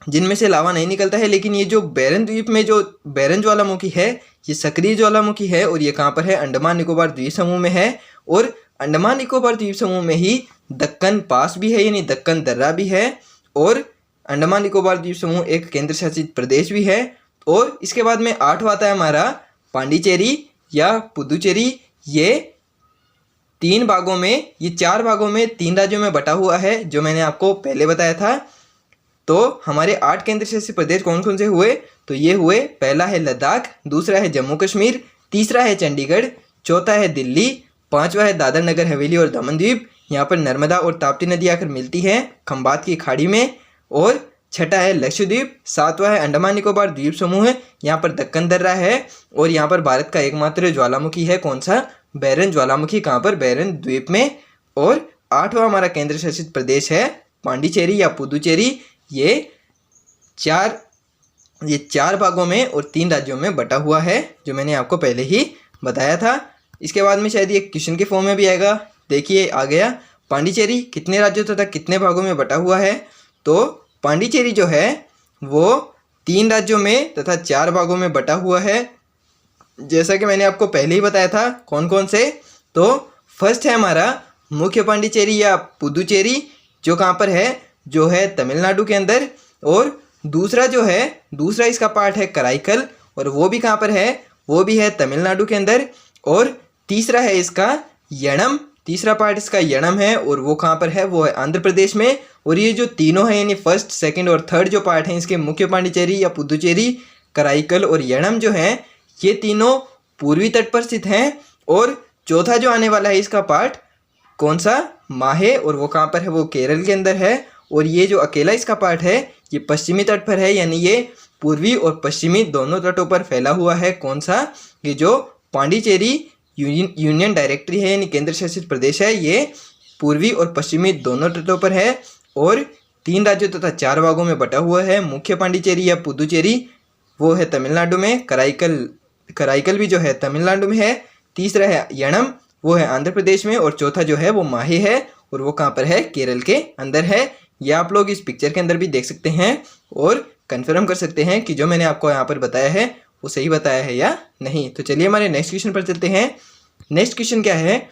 S1: जिनमें से लावा नहीं निकलता है, लेकिन ये जो बैरन द्वीप में जो बैरन ज्वालामुखी है ये सक्रिय ज्वालामुखी है, और ये कहाँ पर है, अंडमान निकोबार द्वीप समूह में है। और अंडमान निकोबार द्वीप समूह में ही दक्कन पास भी है, यानी दक्कन दर्रा भी है, और अंडमान निकोबार द्वीप समूह एक केंद्र शासित प्रदेश भी है। और इसके बाद में 8वां आता है हमारा पांडिचेरी या पुदुचेरी। ये 3 भागों में, ये 4 भागों में 3 राज्यों में बटा हुआ है, जो मैंने आपको पहले बताया था। तो हमारे 8 केंद्र शासित प्रदेश कौन कौन से हुए, तो ये हुए, पहला है लद्दाख, दूसरा है जम्मू कश्मीर, तीसरा है चंडीगढ़, चौथा है दिल्ली, 5वां है दादर नगर हवेली और दमन द्वीप। यहाँ पर नर्मदा और ताप्ती नदी आकर मिलती है खंबात की खाड़ी में। और छठा है लक्षद्वीप, 7वां है अंडमान निकोबार द्वीप समूह, यहाँ पर दक्कन दर्रा है, और यहाँ पर भारत का एकमात्र ज्वालामुखी है, कौन सा, बैरन ज्वालामुखी, कहाँ पर, बैरन द्वीप में। और 8वां हमारा केंद्र शासित प्रदेश है पांडिचेरी या पुदुचेरी। ये चार भागों में और 3 राज्यों में बटा हुआ है, जो मैंने आपको पहले ही बताया था। इसके बाद में शायद ये क्वेश्चन के फॉर्म में भी आएगा। देखिए आ गया, पांडिचेरी कितने राज्यों तथा कितने भागों में बटा हुआ है, तो पांडिचेरी जो है वो 3 राज्यों में तथा 4 भागों में बटा हुआ है, जैसा कि मैंने आपको पहले ही बताया था। कौन कौन से, तो फर्स्ट है हमारा मुख्य पांडिचेरी या पुदुचेरी, जो कहाँ पर है, जो है तमिलनाडु के अंदर। और दूसरा जो है, दूसरा इसका पार्ट है कराईकल, और वो भी कहाँ पर है, वो भी है तमिलनाडु के अंदर। और तीसरा है इसका यणम, तीसरा पार्ट इसका यणम है, और वो कहाँ पर है, वो है आंध्र प्रदेश में। और ये जो तीनों हैं, यानी फर्स्ट, सेकंड और थर्ड जो पार्ट हैं इसके, मुख्य पांडिचेरी या पुदुचेरी, कराईकल और यणम जो हैं, ये तीनों पूर्वी तट पर स्थित हैं। और चौथा जो आने वाला है इसका पार्ट, कौन सा, माहे, और वो कहाँ पर है, वो केरल के अंदर है। और ये जो अकेला इसका पार्ट है ये पश्चिमी तट पर है, यानी ये पूर्वी और पश्चिमी दोनों तटों पर फैला हुआ है। कौन सा, ये जो पांडिचेरी यूनियन डायरेक्टरी है, यानी केंद्र शासित प्रदेश है, ये पूर्वी और पश्चिमी दोनों तटों पर है और 3 राज्यों तथा 4 भागों में बटा हुआ है। मुख्य पांडिचेरी या पुदुचेरी वो है तमिलनाडु में, कराईकल भी जो है तमिलनाडु में है, तीसरा है यणम, वो है आंध्र प्रदेश में, और चौथा जो है वो माहे है, और वो कहाँ पर है, केरल के अंदर है। ये आप लोग इस पिक्चर के अंदर भी देख सकते हैं और कंफर्म कर सकते हैं कि जो मैंने आपको यहाँ पर बताया है वो सही बताया है या नहीं। तो चलिए हमारे नेक्स्ट क्वेश्चन पर चलते हैं। नेक्स्ट क्वेश्चन क्या है,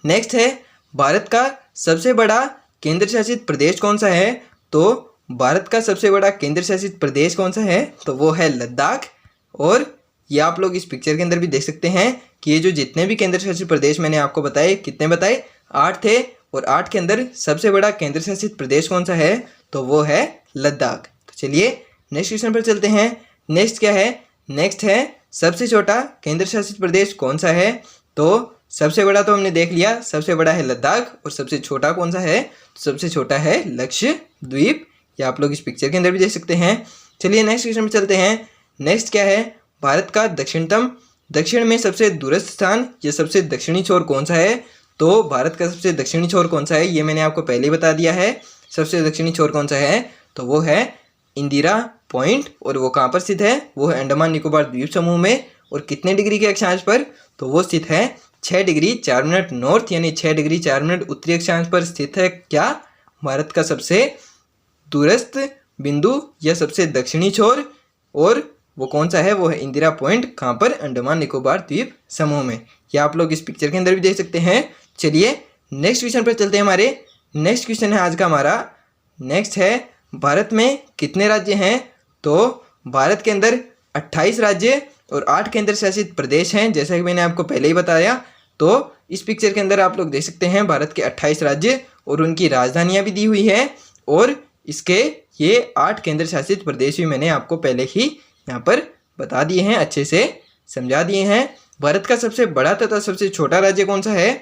S1: नेक्स्ट है भारत का सबसे बड़ा केंद्र शासित प्रदेश कौन सा है। तो भारत का सबसे बड़ा केंद्र शासित प्रदेश कौन सा है, तो वो है लद्दाख। और ये आप लोग इस पिक्चर के अंदर भी देख सकते हैं कि ये जो जितने भी केंद्र शासित प्रदेश मैंने आपको बताए, कितने बताए, 8 थे, और 8 के अंदर सबसे बड़ा केंद्र शासित प्रदेश कौन सा है, तो वो है लद्दाख। तो चलिए नेक्स्ट क्वेश्चन पर चलते हैं। नेक्स्ट क्या है, नेक्स्ट है सबसे छोटा केंद्र शासित प्रदेश कौन सा है। तो सबसे बड़ा तो हमने देख लिया, सबसे बड़ा है लद्दाख, और सबसे छोटा कौन सा है, तो सबसे छोटा है लक्षद्वीप। ये आप लोग इस पिक्चर के अंदर भी देख सकते हैं। चलिए नेक्स्ट क्वेश्चन पर चलते हैं। नेक्स्ट क्या है, भारत का दक्षिण में सबसे दूरस्थ स्थान या सबसे दक्षिणी छोर कौन सा है। तो भारत का सबसे दक्षिणी छोर कौन सा है, ये मैंने आपको पहले ही बता दिया है। सबसे दक्षिणी छोर कौन सा है, तो वो है इंदिरा पॉइंट। और वो कहाँ पर स्थित है, वो है अंडमान निकोबार द्वीप समूह में। और कितने डिग्री के अक्षांश पर, तो वो स्थित है 6 डिग्री 4 मिनट नॉर्थ यानी 6 डिग्री 4 मिनट उत्तरी अक्षांश पर स्थित है। क्या, भारत का सबसे दूरस्थ बिंदु या सबसे दक्षिणी छोर। और वो कौन सा है, वो है इंदिरा पॉइंट। कहाँ पर, अंडमान निकोबार द्वीप समूह में। या आप लोग इस पिक्चर के अंदर भी देख सकते हैं। चलिए नेक्स्ट क्वेश्चन पर चलते हैं। हमारे नेक्स्ट क्वेश्चन है आज का हमारा, नेक्स्ट है भारत में कितने राज्य हैं। तो भारत के अंदर 28 राज्य और 8 केंद्र शासित प्रदेश हैं, जैसा कि मैंने आपको पहले ही बताया। तो इस पिक्चर के अंदर आप लोग देख सकते हैं भारत के 28 राज्य और उनकी राजधानियां भी दी हुई है। और इसके ये 8 केंद्र शासित प्रदेश भी मैंने आपको पहले ही यहाँ पर बता दिए हैं, अच्छे से समझा दिए हैं। भारत का सबसे बड़ा तथा सबसे छोटा राज्य कौन सा है।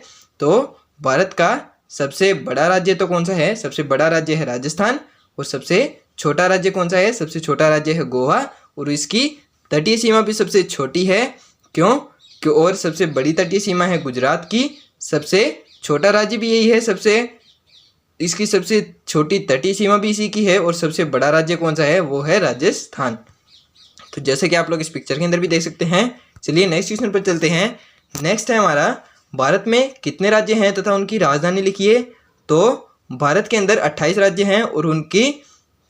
S1: तो भारत का सबसे बड़ा राज्य तो कौन सा है, सबसे बड़ा राज्य है राजस्थान। और सबसे छोटा राज्य कौन सा है, सबसे छोटा राज्य है गोवा। और इसकी तटीय सीमा भी सबसे छोटी है। क्यों, और सबसे बड़ी तटीय सीमा है गुजरात की। सबसे छोटा राज्य भी यही है, इसकी सबसे छोटी तटीय सीमा भी इसी की है। और सबसे बड़ा राज्य कौन सा है, वो है राजस्थान। तो जैसे कि आप लोग इस पिक्चर के अंदर भी देख सकते हैं। चलिए नेक्स्ट क्वेश्चन पर चलते हैं। नेक्स्ट है हमारा, भारत में कितने राज्य हैं तथा उनकी राजधानी लिखिए। तो भारत के अंदर 28 राज्य हैं और उनकी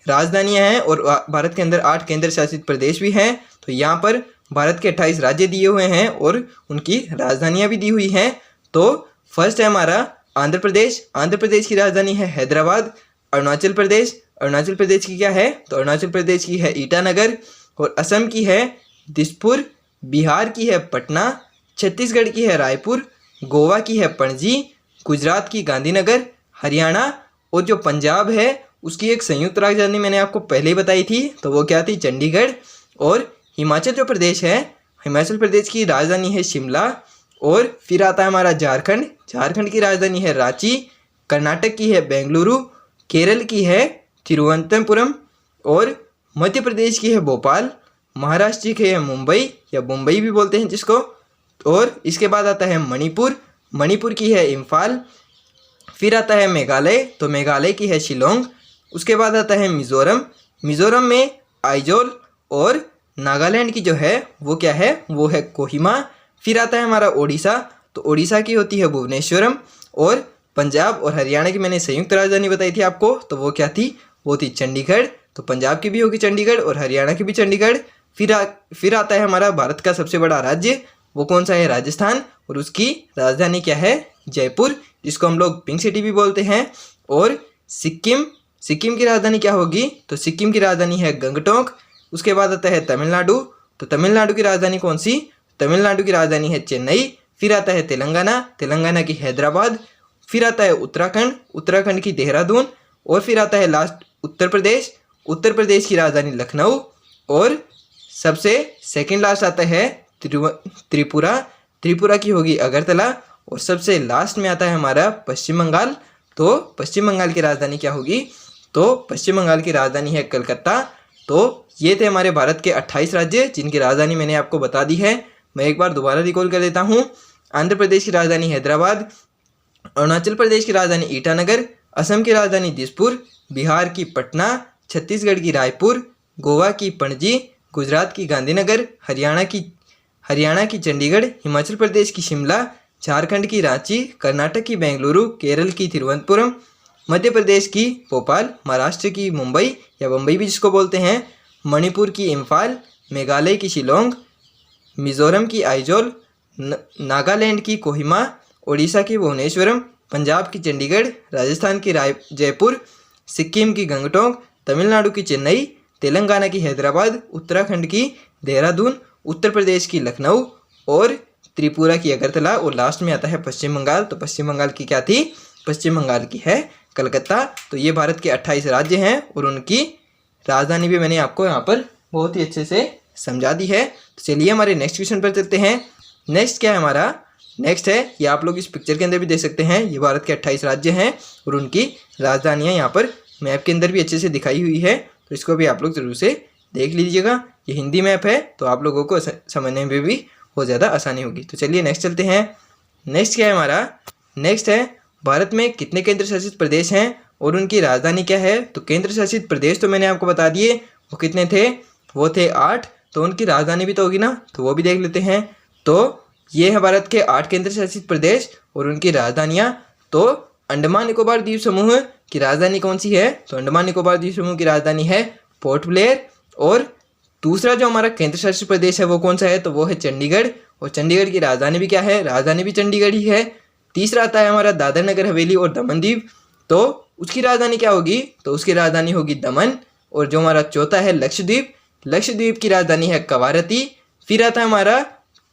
S1: राजधानियां हैं। और भारत के अंदर 8 केंद्र शासित प्रदेश भी हैं। तो यहाँ पर भारत के 28 राज्य दिए हुए हैं और उनकी राजधानियां भी दी हुई हैं। तो फर्स्ट है हमारा आंध्र प्रदेश। आंध्र प्रदेश की राजधानी है हैदराबाद। अरुणाचल प्रदेश की क्या है, तो अरुणाचल प्रदेश की है ईटानगर। और असम की है दिसपुर। बिहार की है पटना। छत्तीसगढ़ की है रायपुर। गोवा की है पणजी। गुजरात की गांधीनगर। हरियाणा और जो पंजाब है उसकी एक संयुक्त राजधानी मैंने आपको पहले ही बताई थी, तो वो क्या थी, चंडीगढ़। और हिमाचल जो प्रदेश है, हिमाचल प्रदेश की राजधानी है शिमला। और फिर आता है हमारा झारखंड की राजधानी है रांची। कर्नाटक की है बेंगलुरु। केरल की है तिरुवनंतपुरम। और मध्य प्रदेश की है भोपाल। महाराष्ट्र की है मुंबई या मुंबई भी बोलते हैं जिसको। और इसके बाद आता है मणिपुर की है इम्फाल। फिर आता है मेघालय, तो मेघालय की है शिलोंग। उसके बाद आता है मिज़ोरम में आइजोल। और नागालैंड की जो है वो क्या है, वो है कोहिमा। फिर आता है हमारा ओडिशा, तो ओडिशा की होती है भुवनेश्वरम। और पंजाब और हरियाणा की मैंने संयुक्त राजधानी बताई थी आपको, तो वो क्या थी, वो थी चंडीगढ़। तो पंजाब की भी होगी चंडीगढ़ और हरियाणा की भी चंडीगढ़। फिर आता है हमारा भारत का सबसे बड़ा राज्य, वो कौन सा है, राजस्थान। और उसकी राजधानी क्या है, जयपुर, जिसको हम लोग पिंक सिटी भी बोलते हैं। और सिक्किम की राजधानी क्या होगी, तो सिक्किम की राजधानी है गंगटोक। उसके बाद आता है तमिलनाडु, तो तमिलनाडु की राजधानी कौन सी, तमिलनाडु की राजधानी है चेन्नई। फिर आता है तेलंगाना की हैदराबाद। फिर आता है उत्तराखंड की देहरादून। और फिर आता है लास्ट उत्तर प्रदेश की राजधानी लखनऊ। और सबसे सेकंड लास्ट आता है त्रिपुरा की होगी अगरतला। और सबसे लास्ट में आता है हमारा पश्चिम बंगाल। तो पश्चिम बंगाल की राजधानी क्या होगी, तो पश्चिम बंगाल की राजधानी है कलकत्ता। तो ये थे हमारे भारत के 28 राज्य जिनकी राजधानी मैंने आपको बता दी है। मैं एक बार दोबारा रिकॉल कर देता हूँ। आंध्र प्रदेश की राजधानी हैदराबाद। अरुणाचल प्रदेश की राजधानी ईटानगर। असम की राजधानी दिसपुर। बिहार की पटना। छत्तीसगढ़ की रायपुर। गोवा की पणजी। गुजरात की गांधीनगर। हरियाणा की चंडीगढ़। हिमाचल प्रदेश की शिमला। झारखंड की रांची। कर्नाटक की बेंगलुरु। केरल की तिरुवनंतपुरम। मध्य प्रदेश की भोपाल। महाराष्ट्र की मुंबई या बम्बई भी जिसको बोलते हैं। मणिपुर की इम्फाल। मेघालय की शिलोंग। मिज़ोरम की आइजोल। नागालैंड की कोहिमा। ओडिशा की भुवनेश्वरम। पंजाब की चंडीगढ़। राजस्थान की जयपुर। सिक्किम की गंगटोक। तमिलनाडु की चेन्नई। तेलंगाना की हैदराबाद। उत्तराखंड की देहरादून। उत्तर प्रदेश की लखनऊ। और त्रिपुरा की अगरतला। और लास्ट में आता है पश्चिम बंगाल। तो पश्चिम बंगाल की क्या थी, पश्चिम बंगाल की है कलकत्ता। तो ये भारत के 28 राज्य हैं और उनकी राजधानी भी मैंने आपको यहाँ पर बहुत ही अच्छे से समझा दी है। तो चलिए हमारे नेक्स्ट क्वेश्चन पर चलते हैं। नेक्स्ट क्या है हमारा, नेक्स्ट है, ये आप लोग इस पिक्चर के अंदर भी देख सकते हैं, ये भारत के 28 राज्य हैं और उनकी राजधानियाँ यहाँ पर मैप के अंदर भी अच्छे से दिखाई हुई है। तो इसको भी आप लोग जरूर से देख लीजिएगा। ये हिंदी मैप है तो आप लोगों को समझने में भी बहुत ज़्यादा आसानी होगी। तो चलिए नेक्स्ट चलते हैं। नेक्स्ट क्या है हमारा, नेक्स्ट है भारत में कितने केंद्र शासित प्रदेश हैं और उनकी राजधानी क्या है। तो केंद्र शासित प्रदेश तो मैंने आपको बता दिए, वो कितने थे, वो थे 8। तो उनकी राजधानी भी तो होगी ना, तो वो भी देख लेते हैं। तो ये है भारत के 8 केंद्र शासित प्रदेश और उनकी राजधानियाँ। तो अंडमान निकोबार द्वीप समूह की राजधानी कौन सी है, तो अंडमान निकोबार द्वीप समूह की राजधानी है पोर्ट ब्लेयर। और दूसरा जो हमारा केंद्र शासित प्रदेश है वो कौन सा है, तो वो है चंडीगढ़, और चंडीगढ़ की राजधानी भी क्या है, राजधानी भी चंडीगढ़ ही है। तीसरा आता है हमारा दादर नगर हवेली और दमन दीव, तो उसकी राजधानी क्या होगी, तो उसकी राजधानी होगी दमन। और जो हमारा चौथा है लक्षद्वीप, लक्षद्वीप की राजधानी है कवारती। फिर आता है हमारा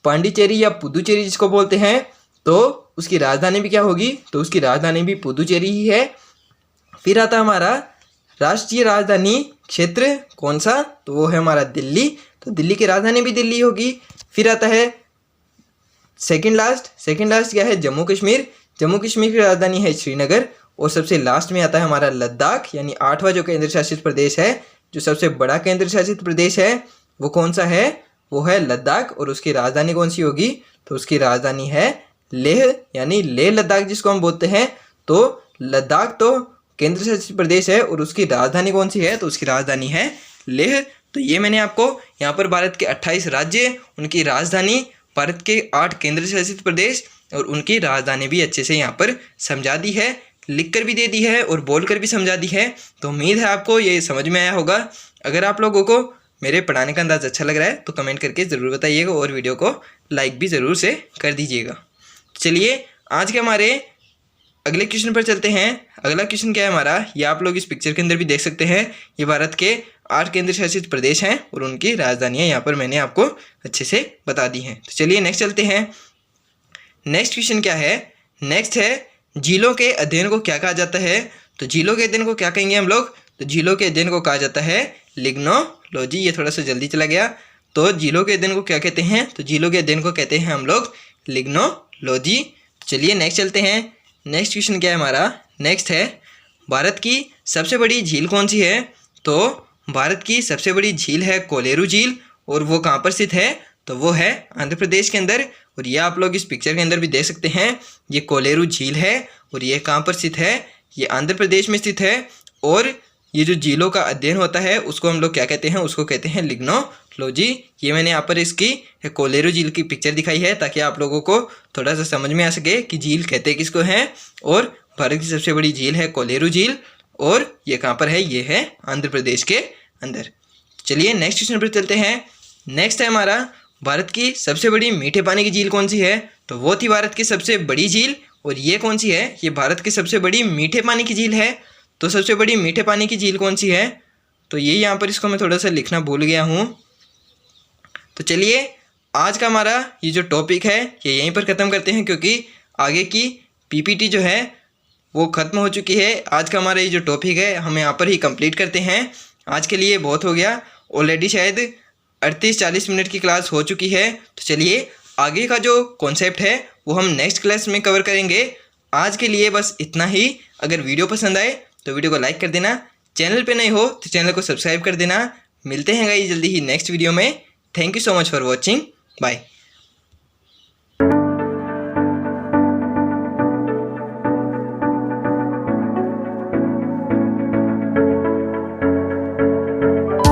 S1: पांडिचेरी या पुदुचेरी जिसको बोलते हैं, तो उसकी राजधानी भी क्या होगी, तो उसकी राजधानी भी पुदुचेरी ही है। फिर आता है हमारा राष्ट्रीय राजधानी क्षेत्र कौन सा, तो वो है हमारा दिल्ली, तो दिल्ली की राजधानी भी दिल्ली होगी। फिर आता है सेकंड लास्ट क्या है, जम्मू कश्मीर, जम्मू कश्मीर की राजधानी है श्रीनगर। और सबसे लास्ट में आता है हमारा लद्दाख, यानी 8वां जो केंद्र शासित प्रदेश है, जो सबसे बड़ा केंद्र शासित प्रदेश है वो कौन सा है, वो है लद्दाख। और उसकी राजधानी कौन सी होगी, तो उसकी राजधानी है लेह, यानी लेह लद्दाख जिसको हम बोलते हैं। तो लद्दाख तो केंद्र शासित प्रदेश है और उसकी राजधानी कौन सी है, तो उसकी राजधानी है लेह। तो ये मैंने आपको यहाँ पर भारत के 28 राज्य, उनकी राजधानी, भारत के 8 केंद्र शासित प्रदेश और उनकी राजधानी भी अच्छे से यहाँ पर समझा दी है, लिख कर भी दे दी है और बोल कर भी समझा दी है। तो उम्मीद है आपको ये समझ में आया होगा। अगर आप लोगों को मेरे पढ़ाने का अंदाज़ अच्छा लग रहा है तो कमेंट करके ज़रूर बताइएगा और वीडियो को लाइक भी ज़रूर से कर दीजिएगा। चलिए आज के हमारे अगले क्वेश्चन पर चलते हैं। अगला क्वेश्चन क्या है हमारा, ये आप लोग इस पिक्चर के अंदर भी देख सकते हैं। ये भारत के 8 केंद्र शासित प्रदेश हैं और उनकी राजधानियाँ यहाँ पर मैंने आपको अच्छे से बता दी हैं। तो चलिए नेक्स्ट चलते हैं। नेक्स्ट क्वेश्चन क्या है, नेक्स्ट है झीलों के अध्ययन को क्या कहा जाता है। तो झीलों के अध्ययन को क्या कहेंगे हम लोग, तो झीलों के अध्ययन को कहा जाता है लिग्नोलॉजी। ये थोड़ा सा जल्दी चला गया। तो झीलों के अध्ययन को क्या कहते हैं, तो झीलों के अध्ययन को कहते हैं हम लोग लिग्नोलॉजी। चलिए नेक्स्ट चलते हैं। नेक्स्ट क्वेश्चन क्या है हमारा, नेक्स्ट है भारत की सबसे बड़ी झील कौन सी है। तो भारत की सबसे बड़ी झील है कोलेरू झील और वो कहाँ पर स्थित है, तो वो है आंध्र प्रदेश के अंदर। और ये आप लोग इस पिक्चर के अंदर भी देख सकते हैं, ये कोलेरू झील है और ये कहाँ पर स्थित है, ये आंध्र प्रदेश में स्थित है। और ये जो झीलों का अध्ययन होता है उसको हम लोग क्या कहते हैं, उसको कहते हैं लिग्नोलॉजी। ये मैंने यहाँ पर इसकी कोलेरू झील की पिक्चर दिखाई है ताकि आप लोगों को थोड़ा सा समझ में आ सके कि झील कहते किसको हैं। और भारत की सबसे बड़ी झील है कोलेरू झील और ये कहाँ पर है, ये है आंध्र प्रदेश के अंदर। चलिए नेक्स्ट क्वेश्चन पर चलते हैं। नेक्स्ट है हमारा भारत की सबसे बड़ी मीठे पानी की झील कौन सी है। तो वो थी भारत की सबसे बड़ी झील और ये कौन सी है, ये भारत की सबसे बड़ी मीठे पानी की झील है। तो सबसे बड़ी मीठे पानी की झील कौन सी है, तो ये यहाँ पर इसको मैं थोड़ा सा लिखना भूल गया हूँ। तो चलिए आज का हमारा ये जो टॉपिक है ये यहीं पर ख़त्म करते हैं क्योंकि आगे की पीपीटी जो है वो ख़त्म हो चुकी है। आज का हमारा ये जो टॉपिक है हम यहाँ पर ही कंप्लीट करते हैं। आज के लिए बहुत हो गया, ऑलरेडी शायद 38-40 मिनट की क्लास हो चुकी है। तो चलिए आगे का जो कॉन्सेप्ट है वो हम नेक्स्ट क्लास में कवर करेंगे। आज के लिए बस इतना ही। अगर वीडियो पसंद आए तो वीडियो को लाइक कर देना, चैनल पे नए हो तो चैनल को सब्सक्राइब कर देना। मिलते हैं गाइस जल्दी ही नेक्स्ट वीडियो में। Thank you so much for watching, bye.